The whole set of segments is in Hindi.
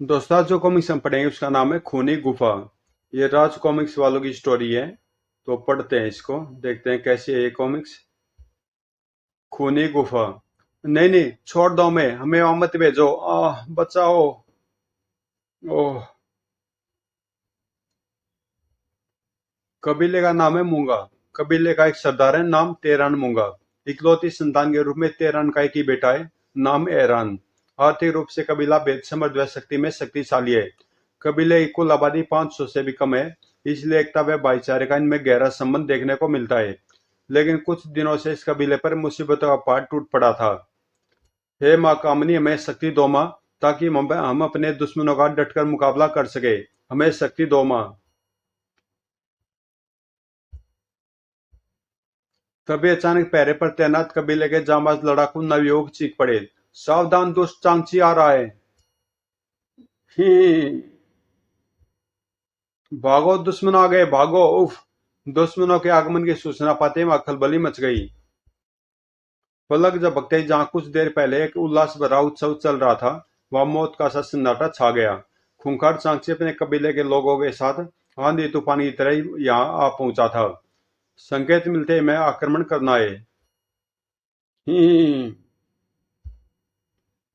दोस्तों आज जो कॉमिक्स हम पढ़ेंगे उसका नाम है खूनी गुफा। ये राज कॉमिक्स वालों की स्टोरी है। तो पढ़ते हैं इसको, देखते हैं कैसी है ये कॉमिक्स। खूनी गुफा। नहीं नहीं, छोड़ दो, हमें वहां मत भेजो, बचाओ। ओह। कबीले का नाम है मूंगा। कबीले का एक सरदार है, नाम तेरान मूंगा। इकलौती संतान के रूप में तेरान का एक ही बेटा है, नाम एरान। आर्थिक रूप से कबीला भेद समझ व शक्ति में शक्तिशाली है। कबीले की कुल आबादी 500 से भी कम है, इसलिए एकता व भाईचारे का इनमें गहरा संबंध देखने को मिलता है। लेकिन कुछ दिनों से इस कबीले पर मुसीबतों का पहाड़ टूट पड़ा था। हे माँ कामनी, हमें शक्ति दो माँ, ताकि हम अपने दुश्मनों का डटकर मुकाबला कर सके। हमें शक्ति दो माँ। तभी अचानक पहरे पर तैनात कबीले के जांबाज लड़ाकू नवयुवक चीख पड़े, सावधान, दुष्ट चांगची आ रहा है। ही। भागो, दुश्मन आ गए, भागो, उफ। दुश्मनों के आगमन की सूचना पाते ही वहां खलबली मच गई। पलक झपकते ही जहां कुछ देर पहले एक उल्लास भरा उत्सव चल रहा था, वहां मौत का सा सन्नाटा छा गया। खूंखार चांगची अपने कबीले के लोगों के साथ आंधी तूफान की तरह ही यहाँ आ पहुंचा था। संकेत मिलते ही मैं आक्रमण करना है। ही।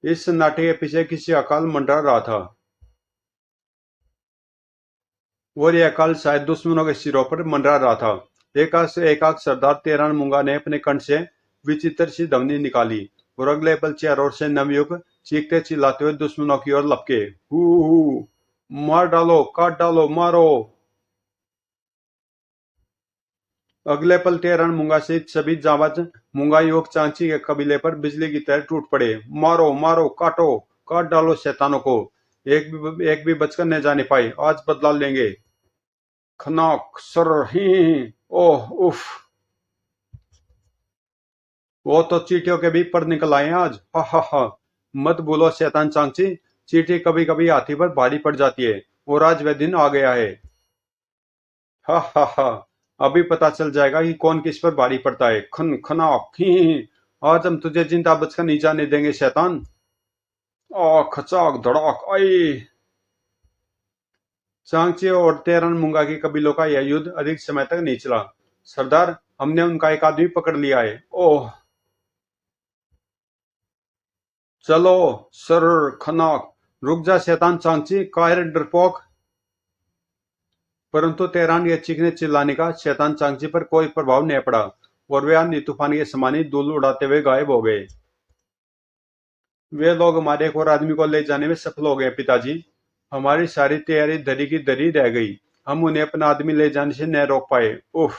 इस सन्नाटे के पीछे किसी अकाल मंडरा रहा था, और यह अकाल शायद दुश्मनों के सिरों पर मंडरा रहा था। एकाक से एकाक सरदार तेरान मुंगा ने अपने कंठ से विचित्र सी ध्वनि निकाली, और अगले पल चारों ओर से नवयुवक चीखते चिल्लाते हुए दुश्मनों की ओर लपके। हु, मार डालो, काट डालो, मारो। अगले पल तेरहन मूंगा सहित सभी जाबाज मूंगा युवक चांची के कबीले पर बिजली की तरह टूट पड़े। मारो मारो, काटो, काट डालो शैतानों को। एक भी बचकर न जाने पाए, आज बदला लेंगे। खनाक सर ही। ओह उफ। वो तो चींटियों के भी पर निकल आए हैं आज, हा हा हा। मत बोलो शैतान चांची, चींटी कभी कभी हाथी पर भारी पड़ जाती है, और आज वह दिन आ गया है। हा हा हा। अभी पता चल जाएगा कि कौन किस पर भारी पड़ता है। खन खनाक ही। आज हम तुझे जिंदा बचकर नहीं जाने देंगे शैतान। आ खचाक धड़ाक आई। चांगचे और तेरन मुंगा की कबीलों का यह युद्ध अधिक समय तक नहीं चला। सरदार, हमने उनका एक आदमी पकड़ लिया है। ओह। चलो। सर। खनाक। रुक जा शैतान चांगची, कायर डरपोक। परंतु तेहरान के चीखने चिल्लाने का शैतान चांगची पर कोई प्रभाव नहीं पड़ा, और वे आंधी तूफान के समान ही धूल उड़ाते हुए गायब हो गए। वे लोग हमारे एक और आदमी को ले जाने में सफल हो गए पिताजी। हमारी सारी तैयारी धरी की धरी रह गई। हम उन्हें अपना आदमी ले जाने से न रोक पाए। उफ।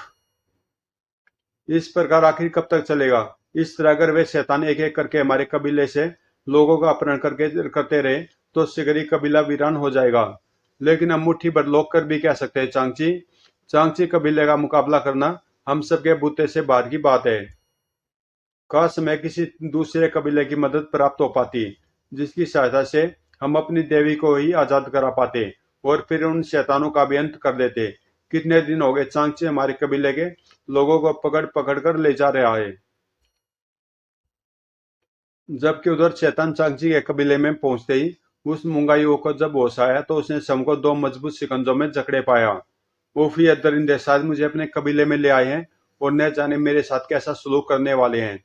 इस प्रकार आखिर कब तक चलेगा? इस तरह अगर वे शैतान एक एक करके हमारे कबीले से लोगों का अपहरण करके करते रहे, तो शीघ्र ही कबीला वीरान हो जाएगा। लेकिन हम मुट्ठी भर लोग कर भी कह सकते हैं चांगची। चांगची कबीले का मुकाबला करना हम सबके बूते से बाहर की बात है। काश मैं किसी दूसरे कबीले की मदद प्राप्त हो पाती, जिसकी सहायता से हम अपनी देवी को ही आजाद करा पाते, और फिर उन शैतानों का भी अंत कर देते। कितने दिन हो गए चांगचे हमारे कबीले के लोगों को पकड़ पकड़ कर ले जा रहा है। जबकि उधर शैतान चांगची के कबीले में पहुंचते ही उस मूंगा युवक को जब होश आया, तो उसने सबको दो मजबूत शिकंजों में जकड़े पाया। उफ, ये दरिंदे शायद मुझे अपने कबीले में ले आए हैं, और न जाने मेरे साथ कैसा सलूक करने वाले हैं।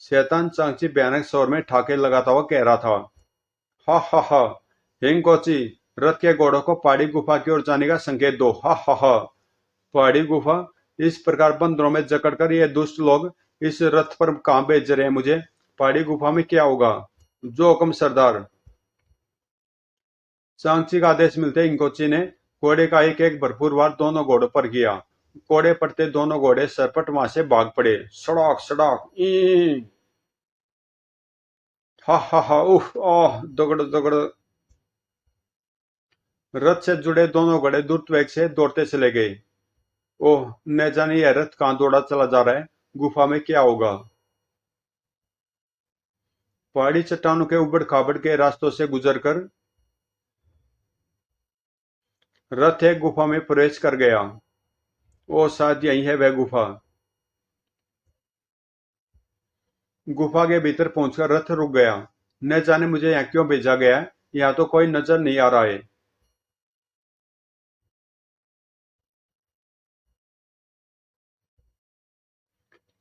शैतान चांगची भयानक स्वर में ठाके लगाता हुआ कह रहा था। हा हा हा। हिंगकोची, रथ के घोड़ों को पहाड़ी गुफा की ओर जाने का संकेत दो। हा हा हा। पहाड़ी गुफा? इस प्रकार बंदरों में जकड़कर ये दुष्ट लोग इस रथ पर कहां भेज रहे हैं मुझे? पहाड़ी गुफा में क्या होगा? जो हुक्म सरदार। चांगची का आदेश मिलते इंकोची ने घोड़े का एक एक भरपूर वार दोनों घोड़ों पर किया। घोड़े पड़ते दोनों घोड़े सरपट वहां से भाग पड़े। सड़ाक सड़ाक ई। हा हा हा, उफ, ओह, दगड़ दगड़। रथ से जुड़े दोनों घोड़े द्रुत वेग से दौड़ते चले गए। ओह, न जाने यह रथ कहाँ दौड़ा चला जा रहा है। गुफा में क्या होगा? पहाड़ी चट्टानों के उबड़ खाबड़ के रास्तों से गुजरकर रथ एक गुफा में प्रवेश कर गया। ओ, शायद यही है वह गुफा। गुफा के भीतर पहुंचकर रथ रुक गया। न जाने मुझे यहाँ क्यों भेजा गया है। यहाँ तो कोई नजर नहीं आ रहा है।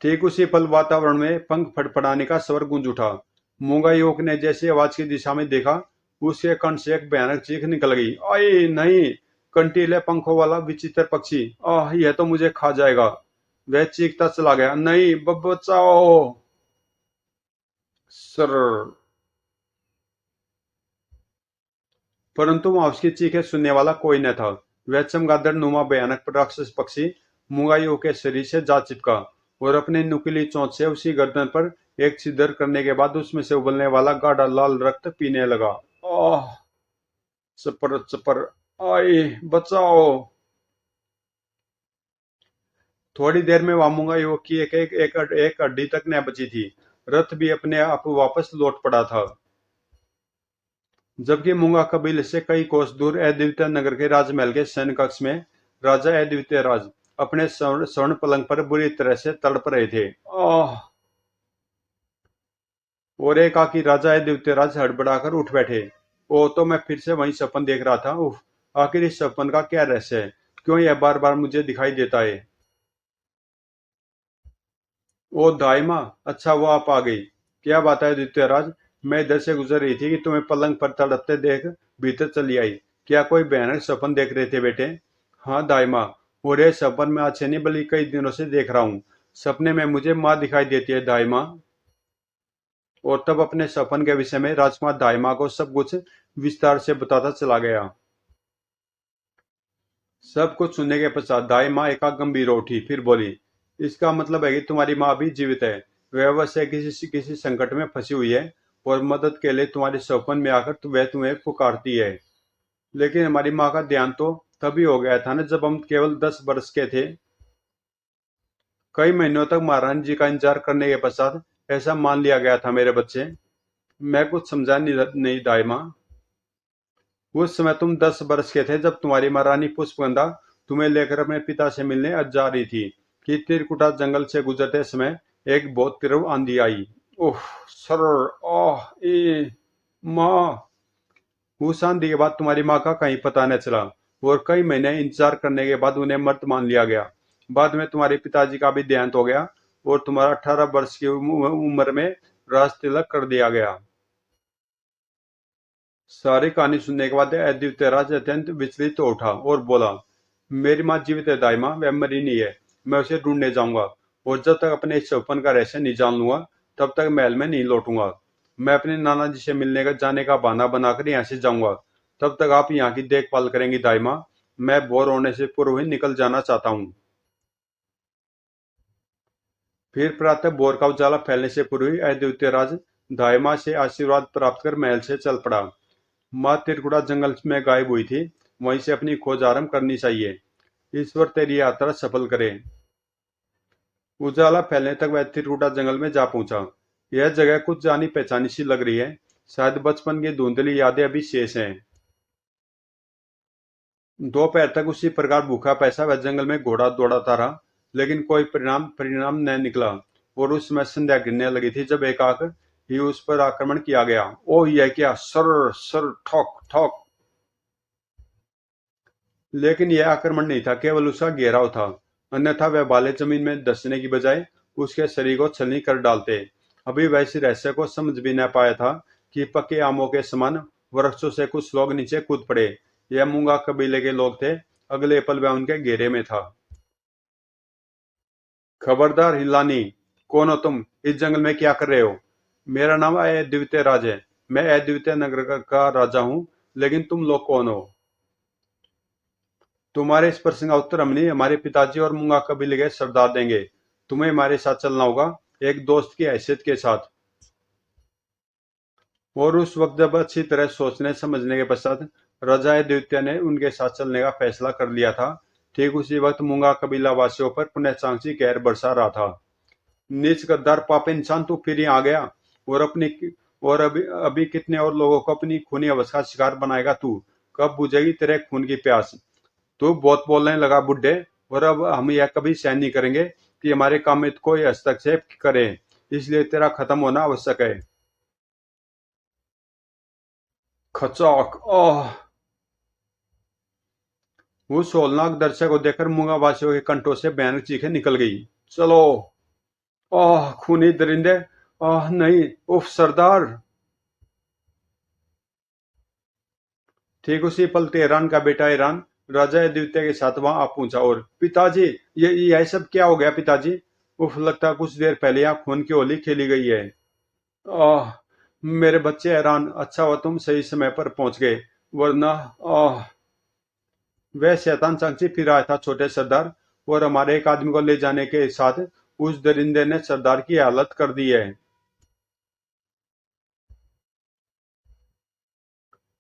ठीक उसी पल वातावरण में पंख फड़फड़ाने का स्वर गूंज उठा। मूंगा युवक ने जैसे आवाज की दिशा में देखा, उसके कंठ से एक भयानक चीख निकल गई। आई नहीं! कंटीले पंखों वाला विचित्र पक्षी, आह, यह तो मुझे खा जाएगा! वह चीखता चला गया। नहीं, बचाओ! सर। परंतु वहां उसकी चीखें सुनने वाला कोई न था। वह चमगादड़ नुमा भयानक राक्षस पक्षी मूंगा युवक के शरीर से जा चिपका और अपनी नुकीली चोंच से उसी गर्दन पर एक छिद्र करने के बाद उसमें से उबलने वाला गाढ़ा लाल रक्त पीने लगा। आह! चपर चपर! आई! बचाओ! थोड़ी देर में वामुंगा युवक की एक हड्डी तक न बची थी। रथ भी अपने आप वापस लौट पड़ा था। जबकि मूंगा कबीले से कई कोस दूर अद्वितीय नगर के राजमहल के सैन्य कक्ष में राजा अद्वितीय राज अपने स्वर्ण पलंग पर बुरी तरह से तड़प रहे थे। आह! और एक आकी राजा अद्वितीय राज हड़बड़ाकर उठ बैठे। ओ, तो मैं फिर से वही सपन देख रहा था। उफ! आखिर इस सपन का क्या रहस्य है? क्यों यह बार बार मुझे दिखाई देता है? ओ दाइमा! अच्छा, वो आप आ गई। क्या बात है आदित्य राज? मैं इधर से गुजर रही थी कि तुम्हें पलंग पर तड़पते देख भीतर चली आई। क्या कोई भयानक सपन देख रहे थे बेटे? हाँ दाइमा। और ये सपन मैं आज से नहीं बल्कि कई दिनों से देख रहा हूँ। सपने में मुझे माँ दिखाई देती है दाइमा। और तब अपने सपन के विषय में राजकुमार दाइमा को सब कुछ विस्तार से बताता चला गया। सब कुछ सुनने के पश्चात दाई माँ एकाएक गंभीर हो उठी, फिर बोली, इसका मतलब है कि तुम्हारी माँ भी जीवित है। वह अवश्य किसी संकट में फंसी हुई है और मदद के लिए तुम्हारे सपन में आकर वह तुम्हें पुकारती है। लेकिन हमारी माँ का ध्यान तो तभी हो गया था ना जब हम केवल 10 वर्ष के थे। कई महीनों तक महारानी जी का इंतजार करने के पश्चात ऐसा मान लिया गया था मेरे बच्चे। मैं कुछ समझा नहीं दाई माँ। उस समय तुम 10 वर्ष के थे जब तुम्हारी महारानी पुष्पगंधा तुम्हें लेकर अपने पिता से मिलने जा रही थी कि त्रिकुटा जंगल से गुजरते समय एक बहुत तीव्र आंधी आई। ओह! सर! आह! ए! माँ! उस आंधी के बाद तुम्हारी माँ का कहीं पता न चला और कई महीने इंतजार करने के बाद उन्हें मृत मान लिया गया। बाद में तुम्हारे पिताजी का भी देहांत हो गया और तुम्हारा 18 वर्ष की उम्र में राज तिलक कर दिया गया। सारी कहानी सुनने के बाद अद्वितीयराज अत्यंत विचलित हो उठा और बोला, मेरी माँ जीवित है दाई माँ, वह मरी नहीं है। मैं उसे ढूंढने जाऊंगा और जब तक अपने इस सपन का रहस्य नहीं जान लूंगा तब तक महल में नहीं लौटूंगा। मैं अपने नाना जी से मिलने का जाने का बहाना बनाकर यहाँ से जाऊंगा। तब तक आप यहाँ की देखभाल करेंगी दाई माँ। मैं बोर होने से पूर्व ही निकल जाना चाहता हूँ। फिर प्रातः भोर का उजाला फैलने से पूर्व ही अद्वितीयराज दाई माँ से आशीर्वाद प्राप्त कर महल से चल पड़ा। माँ त्रिकुटा जंगल में गायब हुई थी, वहीं से अपनी खोज आरंभ करनी चाहिए। ईश्वर तेरी यात्रा सफल करे। उजाला फैलने तक वह त्रिकुटा जंगल में जा पहुंचा। यह जगह कुछ जानी पहचानी सी लग रही है। शायद बचपन की धुंधली यादें अभी शेष हैं। दोपहर तक उसी प्रकार भूखा पैसा वह जंगल में घोड़ा दौड़ाता रहा, लेकिन कोई परिणाम परिणाम न निकला। और उस समय संध्या गिरने लगी थी जब एकाएक ही उस पर आक्रमण किया गया। ओह, यह क्या! Sir sir! ठोक ठोक! लेकिन यह आक्रमण नहीं था, केवल उसका घेराव था। अन्यथा वह भाले जमीन में धंसने की बजाय उसके शरीर को छलनी कर डालते। अभी वह इस रहस्य को समझ भी न पाया था कि पके आमों के समान वृक्षों से कुछ लोग नीचे कूद पड़े। यह मूंगा कबीले के लोग थे। अगले पल वह उनके घेरे में था। खबरदार हिल्लानी! कौन हो तुम? इस जंगल में क्या कर रहे हो? मेरा नाम अद्वितीय राज है। मैं अद्वितीय नगर का राजा हूँ। लेकिन तुम लोग कौन हो? तुम्हारे इस प्रश्न का उत्तर हमने हमारे पिताजी और मूंगा कबीले के सरदार देंगे। तुम्हें हमारे साथ चलना होगा, एक दोस्त की हैसियत के साथ। और उस वक्त जब अच्छी तरह सोचने समझने के पश्चात राजा द्वितीय ने उनके साथ चलने का फैसला कर लिया था, ठीक उसी वक्त मूंगा कबीला वासियों पर पुनः चांसी कहर बरसा रहा था। नीच गद्दार पापी इंसान, तू फिर यहाँ आ गया और अपनी और अभी अभी कितने और लोगों को अपनी खूनी अवस्था का शिकार बनाएगा तू? कब बुझेगी तेरे खून की प्यास? तू बहुत बोलने लगा बुड्ढे। और अब हम यह कभी सहन नहीं करेंगे कि हमारे काम में कोई हस्तक्षेप करे। इसलिए तेरा खत्म होना आवश्यक है। खचाक। आह! उस होलनाक दृश्य को देखकर मूंगावासियों के कंठों से भयानक चीखें निकल गई। चलो! आह! खूनी दरिंदे! आह नहीं! उफ सरदार! ठीक उसी पल तेहरान का बेटा ईरान राजा द्वितीय के साथ वहां आ पहुंचा और पिताजी, ये सब क्या हो गया पिताजी? उफ, लगता है कुछ देर पहले यहाँ खून की होली खेली गई है। आह! मेरे बच्चे हैरान, अच्छा हुआ तुम सही समय पर पहुंच गए, वरना। आह! वह शैतान चांची फिर आया था छोटे सरदार, और हमारे एक आदमी को ले जाने के साथ उस दरिंदे ने सरदार की हालत कर दी है।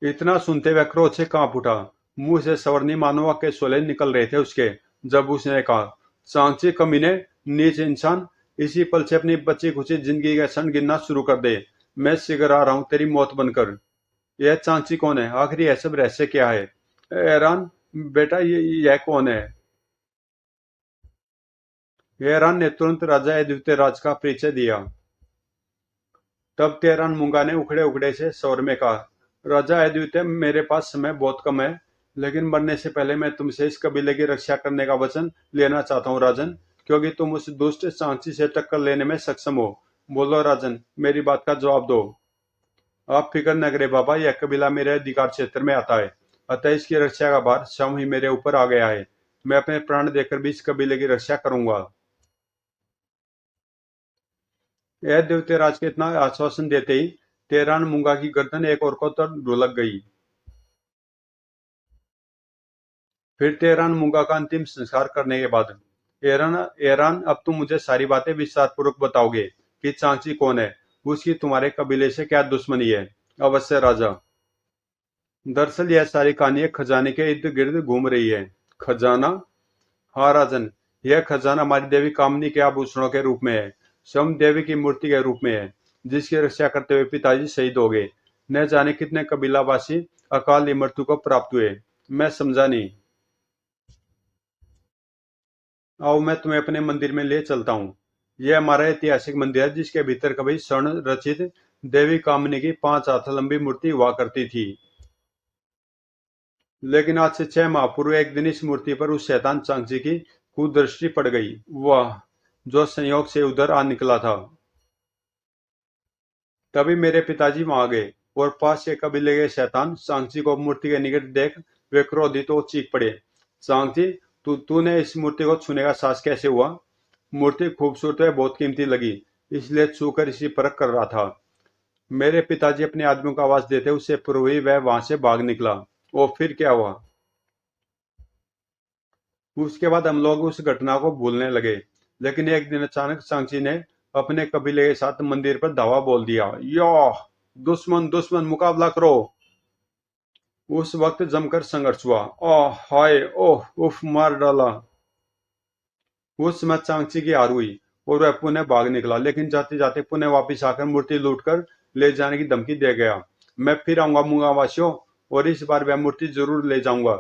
इतना सुनते वह क्रोध से कांप उठा। मुंह से सवर्णी मानवा के शोले निकल रहे थे उसके, जब उसने कहा, सांची कमीने, नीच इंसान, इसी पल से अपनी बची खुची जिंदगी का क्षण गिनना शुरू कर दे। मैं शीघ्र आ रहा हूं तेरी मौत बनकर। यह चांची कौन है? आखिर यह सब रहस्य क्या है? हैरान बेटा, यह कौन है? हैरान ने तुरंत राजा द्वितीय राज का परिचय दिया। तब तेहरान मूंगा ने उखड़े उखड़े से स्वर में कहा, राजा अद्वितीय, मेरे पास समय बहुत कम है, लेकिन मरने से पहले मैं तुमसे इस कबीले की रक्षा करने का वचन लेना चाहता हूँ राजन, क्योंकि तुम उस दुष्ट सांची से टक्कर लेने में सक्षम हो। बोलो राजन, मेरी बात का जवाब दो। आप फिक्र न करें बाबा, यह कबीला मेरे अधिकार क्षेत्र में आता है, अतः इसकी रक्षा का भार स्वयं ही मेरे ऊपर आ गया है। मैं अपने प्राण देकर भी इस कबीले की रक्षा करूंगा। यह देवतेराज के इतना आश्वासन देते ही तेहरान मूंगा की गर्दन एक और को तर ढुलक गई। फिर तेहरान मूंगा का अंतिम संस्कार करने के बाद, एरान एरान, अब तुम मुझे सारी बातें विस्तार पूर्वक बताओगे कि चांची कौन है, उसकी तुम्हारे कबीले से क्या दुश्मनी है? अवश्य राजा। दरअसल यह सारी कहानी एक खजाने के इर्द गिर्द घूम रही है। खजाना? हाँ राजन, यह खजाना हमारी देवी कामनी के आभूषणों के रूप में है, स्वयं देवी की मूर्ति के रूप में है, जिसकी रक्षा करते हुए पिताजी शहीद हो गए। न जाने कितने कबीलावासी अकाल मृत्यु को प्राप्त हुए। मैं समझा नहीं। आओ मैं तुम्हें अपने मंदिर में ले चलता हूँ। यह हमारा ऐतिहासिक मंदिर है, जिसके भीतर कभी स्वर्ण रचित देवी कामनी की 5 हाथ लंबी मूर्ति हुआ करती थी। लेकिन आज से 6 माह पूर्व एक दिन इस मूर्ति पर उस शैतान चांगची की कुदृष्टि पड़ गई। वाह, जो संयोग से उधर आ निकला था। तभी मेरे पिताजी वहां गए, और पास के कबीले के शैतान सांची को मूर्ति के निकट देख वे क्रोधित तो चीख पड़े। सांची, तूने इस मूर्ति को छूने का साहस कैसे हुआ? मूर्ति खूबसूरत है, बहुत कीमती लगी, इसलिए छूकर इसी परख कर रहा था। मेरे पिताजी अपने आदमियों को आवाज देते उससे पूर्व ही वह वहां से भाग निकला। और फिर क्या हुआ? उसके बाद हम लोग उस घटना को भूलने लगे, लेकिन एक दिन अचानक सांची ने अपने कबीले के साथ मंदिर पर धावा बोल दिया। यो, दुश्मन दुश्मन, मुकाबला करो। उस वक्त जमकर संघर्ष हुआ। ओह हाय, ओह उफ, मार डाला। उस समय चांगची की हार हुई, और वह पुनः भाग निकला, लेकिन जाते जाते पुनः वापिस आकर मूर्ति लूटकर ले जाने की धमकी दे गया। मैं फिर आऊंगा मूंगावासियों, और इस बार वह मूर्ति जरूर ले जाऊंगा।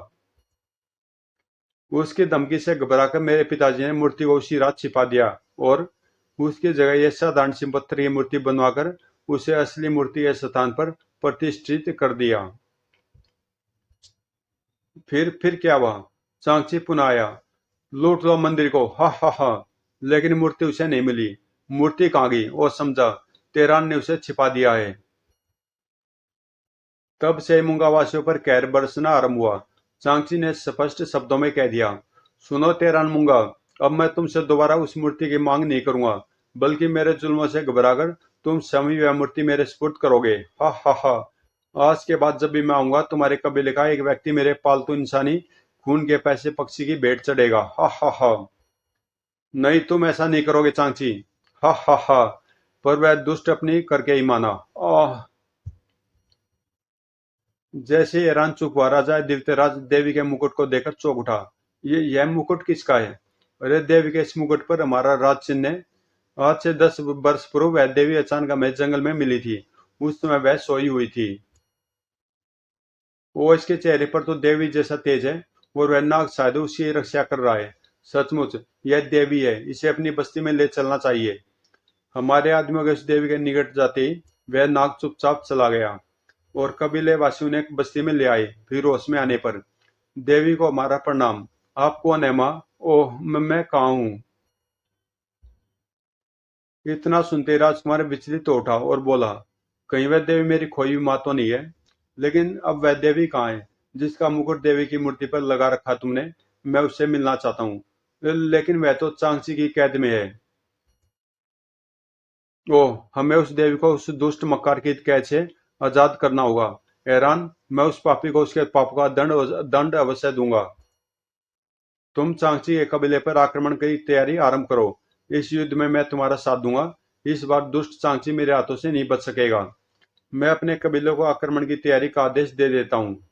उसकी धमकी से घबराकर मेरे पिताजी ने मूर्ति को उसी रात छिपा दिया, और उसकी जगह यह साधारण सी पत्थर की मूर्ति बनवाकर उसे असली मूर्ति के स्थान पर प्रतिष्ठित कर दिया। फिर क्या हुआ? चांगची पुनः आया। लूट लो मंदिर को, हा हा हा। लेकिन मूर्ति उसे नहीं मिली। मूर्ति कहाँ गई? वो समझा, तेरान ने उसे छिपा दिया है। तब से मूंगावासियों पर कहर बरसना आरंभ हुआ। चांगची ने स्पष्ट शब्दों में कह दिया, सुनो तेरान मूंगा, अब मैं तुमसे दोबारा उस मूर्ति की मांग नहीं करूंगा, बल्कि मेरे जुल्मों से घबराकर तुम स्वयं वह मूर्ति मेरे सुपुर्द करोगे। हा हा हा। आज के बाद जब भी मैं आऊंगा, तुम्हारे कबीले का एक व्यक्ति मेरे पालतू इंसानी खून के पैसे पक्षी की भेंट चढ़ेगा। हा हा हा। नहीं, तुम ऐसा नहीं करोगे चांची। हा हा हा। पर वह दुष्ट अपनी करके ही माना। आह! जैसे ही ईरान चुप हुआ, राजा दिव्यराज देवी के मुकुट को देखकर चौंक उठा। यह मुकुट किसका है? अरे देवी के इस मुकुट पर हमारा राज चिन्ह है। आज से 10 वर्ष पूर्व वह देवी अचानक हमें जंगल में मिली थी। उस समय वह सोई हुई थी। वो, इसके चेहरे पर तो देवी जैसा तेज है, और वह नाग शायद उसकी रक्षा कर रहा है। सचमुच यह देवी है, इसे अपनी बस्ती में ले चलना चाहिए। हमारे आदमियों के उस देवी के निकट जाते ही वह नाग चुपचाप चला गया। और कबीले वासियों ने एक बस्ती में ले आए। फिर होश में आने पर, देवी को हमारा प्रणाम। आप कौन है माँ? ओह, मैं कहाँ हूँ? इतना सुनते राजकुमार विचलित हो उठा और बोला, कहीं वह देवी मेरी खोई हुई माँ तो नहीं है? लेकिन अब वह देवी कहाँ है जिसका मुकुट देवी की मूर्ति पर लगा रखा तुमने? मैं उससे मिलना चाहता हूँ। लेकिन वह तो चांगची की कैद में है। ओह, हमें उस देवी को उस दुष्ट मक्कार की कैद से आजाद करना होगा। हैरान, मैं उस पापी को उसके पाप का दंड दंड अवश्य दूंगा। तुम चांगची के कबीले पर आक्रमण की तैयारी आरंभ करो। इस युद्ध में मैं तुम्हारा साथ दूंगा। इस बार दुष्ट चांगची मेरे हाथों से नहीं बच सकेगा। मैं अपने कबीले को आक्रमण की तैयारी का आदेश दे देता हूँ।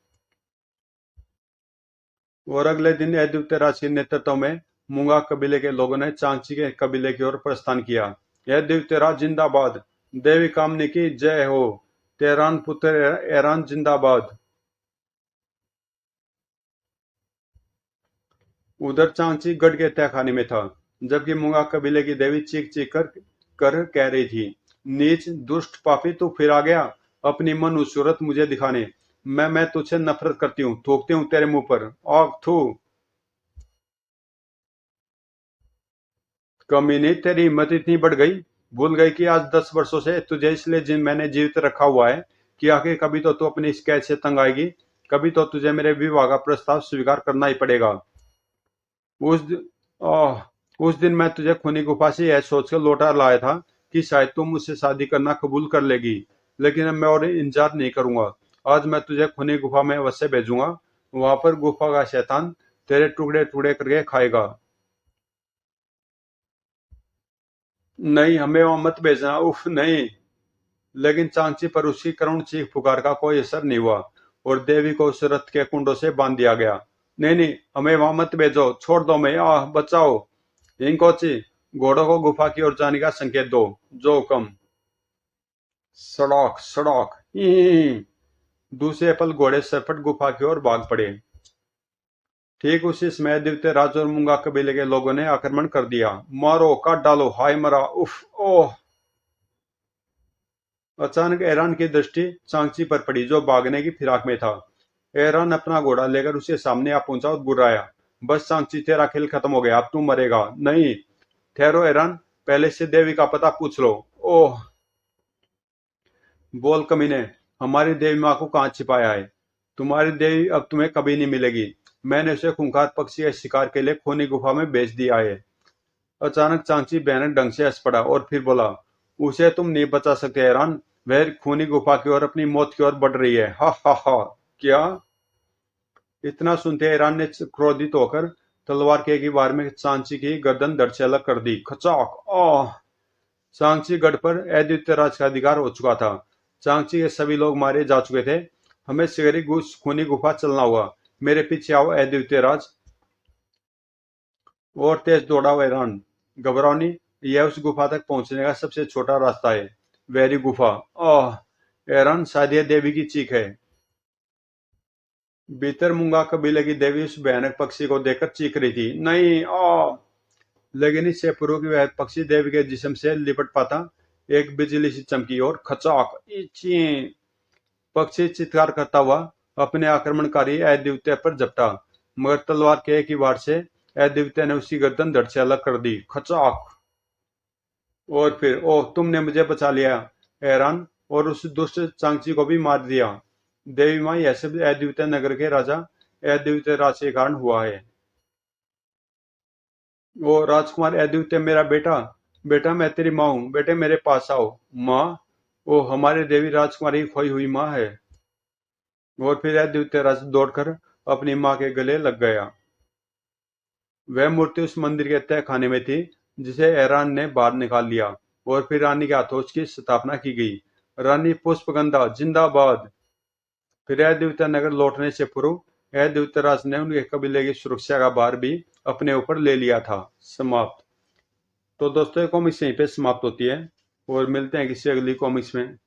और अगले दिन यदुवंश राज के नेतृत्व में मूंगा कबीले के लोगों ने चांगची के कबीले की ओर प्रस्थान किया। यदुवंश राज जिंदाबाद। देवी कामनी की जय हो। तेरान पुत्र एरान जिंदाबाद। उधर चांगची गढ़ के तहखाने में था, जबकि मूंगा कबीले की देवी चीख चीख कर कह रही थी, नीच दुष्ट पापी, तू फिर आ गया अपनी मनु सूरत मुझे दिखाने। मैं तुझसे नफरत करती हूँ, थूकती हूँ तेरे मुंह पर आग थू। कमीनी, तेरी हिम्मत इतनी बढ़ गई? भूल गई कि आज 10 वर्षों से तुझे इसलिए मैंने जीवित रखा हुआ है कि आखिर कभी तो तू अपनी इस कैद से तंग आएगी। कभी तो तुझे मेरे विवाह का प्रस्ताव स्वीकार करना ही पड़ेगा। उस दि- आह, उस दिन मैं तुझे खूनी गुफा से यह सोचकर लौटा लाया था कि शायद तुम मुझसे शादी करना कबूल कर लेगी। लेकिन अब मैं और इंतजार नहीं करूंगा। आज मैं तुझे खूनी गुफा में अवश्य भेजूंगा। वहां पर गुफा का शैतान तेरे टुकड़े टुकड़े करके खाएगा। नहीं, हमें वहां मत भेजना, उफ नहीं। लेकिन चांची पर उसकी करुण चीख पुकार का कोई असर नहीं हुआ और देवी को उस रथ के कुंडों से बांध दिया गया। नहीं नहीं, हमें वहां मत भेजो, छोड़ दो, मैं बचाओ। हिंकोची, घोड़ों को गुफा की ओर जाने का संकेत दो। जो हुक्म। सड़क सड़क ही। दूसरे पल घोड़े सरपट गुफा की ओर भाग पड़े। ठीक उसी समय दिव्य राज और मूंगा कबीले के लोगों ने आक्रमण कर दिया। मारो, काट डालो, हाय मरा, उफ ओह। अचानक एरान की दृष्टि चांगची पर पड़ी, जो भागने की फिराक में था। एरान अपना घोड़ा लेकर उसके सामने आ पहुंचा और गुर्राया, बस चांगची, तेरा खेल खत्म हो गया, अब तू मरेगा। नहीं, ठहरो एरान, पहले से देवी का पता पूछ लो। ओह, बोल कमीने, हमारी देवी माँ को कहाँ छिपाया है? तुम्हारी देवी अब तुम्हें कभी नहीं मिलेगी। मैंने उसे खूंखार पक्षी के शिकार के लिए खूनी गुफा में भेज दिया है। अचानक चांची भयानक ढंग से हंस पड़ा और फिर बोला, उसे तुम नहीं बचा सकते हैरान। वह खूनी गुफा की ओर अपनी मौत की ओर बढ़ रही है। हा हा हा। क्या? इतना सुनते हैरान ने क्रोधित होकर तलवार के एक ही वार में चांची की गर्दन धड़ से अलग कर दी। खचाक। आह। चांगची गढ़ पर अद्वितीय राज का अधिकार हो चुका था। चांगची के सभी लोग मारे जा चुके थे। हमें शीघ्र ही खूनी गुफा चलना होगा। मेरे पीछे आओ अद्वितीय राज। और तेज दौड़ा हुआ ईरान। घबराओ नहीं, यह उस गुफा तक पहुंचने का सबसे छोटा रास्ता है। वेरी गुफा। आह। ईरान, शायद यह देवी की चीख है। भीतर मूंगा कबीले की देवी उस भयानक पक्षी को देखकर चीख रही थी, नहीं आ। लेकिन इससे पूर्व कि वह पक्षी देवी के जिस्म से लिपट पाता, एक बिजली सी चमकी और खचाक इची। पक्षी चित्कार करता हुआ अपने आक्रमणकारी अद्वितीय पर झपटा, मगर तलवार के एक ही वार से अद्वितीय ने उसकी गर्दन धड़ से अलग कर दी। खचाक। और फिर, ओह, तुमने मुझे बचा लिया हैरान, और उस दुष्ट चांगची को भी मार दिया। देवी माँ, यह सब अद्वितीय नगर के राजा अद्वितीय राज के कारण हुआ है। वो राजकुमार अद्वितीय मेरा बेटा। बेटा, मैं तेरी माँ हूँ, बेटे मेरे पास आओ। माँ? वो हमारे देवी राजकुमारी की खोई हुई माँ है। और फिर अद्वितीय राज दौड़कर अपनी माँ के गले लग गया। वह मूर्ति उस मंदिर के तहखाने में थी जिसे ऐरान ने बाहर निकाल लिया, और फिर रानी के हाथों उसकी स्थापना की गई। रानी पुष्पगंधा जिंदाबाद। फिर अद्वितीय नगर लौटने से पूर्व अद्वितीय राज ने उनके कबीले की सुरक्षा का भार भी अपने ऊपर ले लिया था। समाप्त। तो दोस्तों, ये कॉमिक्स यहीं पे समाप्त होती है और मिलते हैं किसी अगली कॉमिक्स में।